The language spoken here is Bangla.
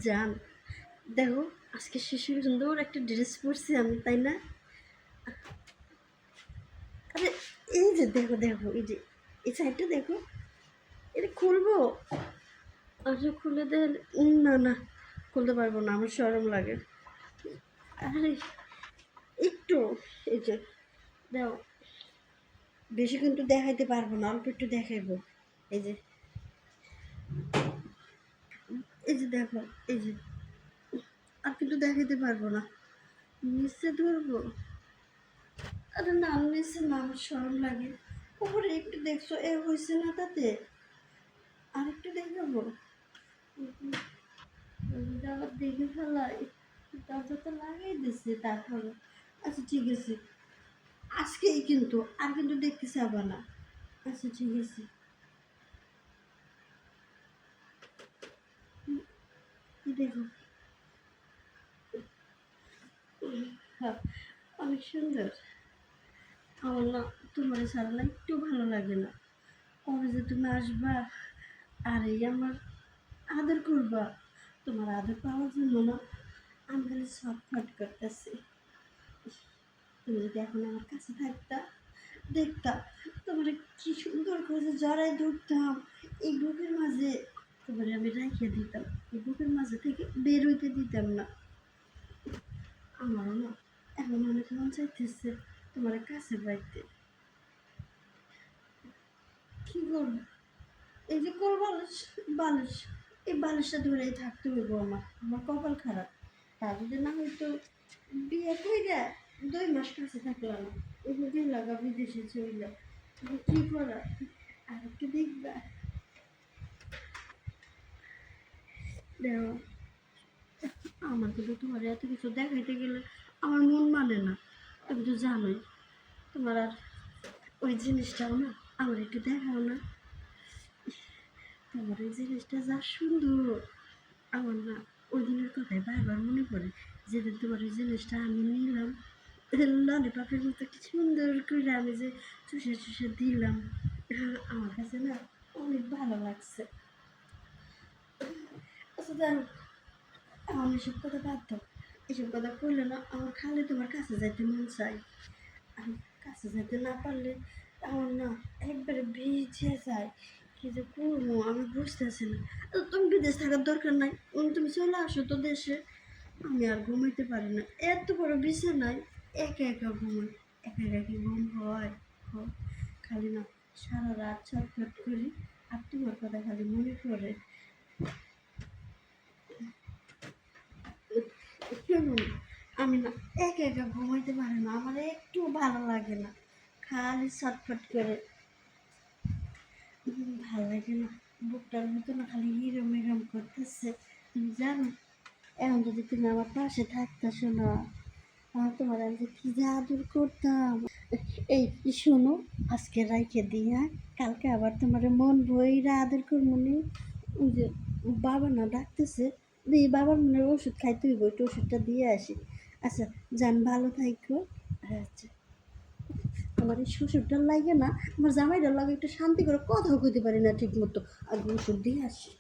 জান, দেখো আজকে শিশু সুন্দর একটা ড্রেস পরছি আমি, তাই না? আরে এই যে দেখো দেখো, এই যে এই সাইডটা দেখো, এটা খুলবো? আচ্ছা খুলে দে। না না, খুলতে পারবো না, আমার শরম লাগে। আরে একটু, এই যে দাও, বেশি কিন্তু দেখাইতে পারবো না, অল্প একটু দেখাইবো। এই যে, এই যে দেখো, এই যে আর কিন্তু দেখাইতে পারবো না, নিচে ধরবো। আরে না, নিচে না, আমার শরম লাগে। উপরে একটু দেখছো, এ হয়েছে না তাতে? আর একটু দেখাবো? যদি আবার দেখে ফেলাই, দরজা তো লাগাই দিচ্ছে তারপরে। আচ্ছা ঠিক আছে, আজকেই কিন্তু, আর কিন্তু দেখতে চাবা না। আচ্ছা ঠিক আছে। দেখো, হ্যাঁ, অনেক সুন্দর। আমার না তোমার ছাড়া না একটু ভালো লাগে না। কবে যে তুমি আসবা আর এই আমার আদর করবা, তোমার আদর পাওয়ার জন্য না আমি খালি ছটফট করতেছি। তুমি যদি এখন আমার কাছে থাকতা, দেখতা তোমার কি সুন্দর করে জড়াই ধরতাম, এই বুকের মাঝে তোমার আমি রাখিয়ে দিতাম, এই বুকের মাঝে থেকে বের হইতে দিতাম না। আমারও না এখন অনেক মন চাইতেছে তোমার কাছে বাড়িতে। কি করবো? এই যে কোল বালিশ, বালিশ, এই বালিশটা ধরেই থাকতে হইব আমার, আমার কপাল খারাপ। তা যদি না হয়তো বিয়ে কইরা 2 মাস কাছে থাকলাম না, ওই লাগা বিদেশে চইলা, কি করা? আর একটু দেখবা, দেখো আমার কিন্তু তোমার এত কিছু দেখাইতে গেলে আমার মন মানে না, তুমি তো জানোই। তোমার আর ওই জিনিসটাও না আমার একটু দেখাও না। তোমার ওই জিনিসটা যা সুন্দর, আমার না ওই দিনের কথাই বারবার মনে পড়ে, যেদিন তোমার ওই জিনিসটা আমি নিলাম, ললিপপের মতো কি সুন্দর করে আমি যে চুষে চুষে দিলাম, আমার কাছে না অনেক ভালো লাগছে। আচ্ছা জানো, আমার এসব কথা বাদ দাও, এসব কথা করলে না আমার খালি তোমার কাছে যাইতে মন চাই। আমি কাছে যেতে না পারলে আমার না একবারে ভিজে যায়। কি যে করবো আমি বুঝতেছি না। তুমি বিদেশ থাকার দরকার নাই, তুমি চলে আসো তো দেশে। আমি আর ঘুমাইতে পারি না, এত বড় বিছানায় একা একা ঘুমাই। একা একা কি ঘুম হয়? হয়। খালি না সারা রাত ছটফট করি, আর তোমার কথা খালি মনে পড়ে। শুনুন, আমি না একা একা ঘুমাইতে পারি না, আমার একটু ভালো লাগে না, খালি ছটফট করে। ভালো লাগে না, বুকটার মতো না খালি হিরম হিরম করতেছে। তুমি জানো, এখন যদি তুমি আমার পাশে থাকতেছো না, তোমার আমি যে কি যে আদর করতাম। এই শোনো, আজকে রাইখে দিয়া কালকে আবার তোমার মন ভইরা আদর করবো নি। ওই যে বাবা না ডাকতেছে, দিয়ে বাবার মনে হয় ওষুধ খাইতে হইব, একটু ওষুধটা দিয়ে আসি। আচ্ছা, যান, ভালো থাকো। আচ্ছা, আমার এই শ্বশুরটার লাগে না, আমার জামাইটার লাগে একটু শান্তি করে কথাও কইতে পারি না ঠিক মতো, আর ওষুধ দিয়ে আসি।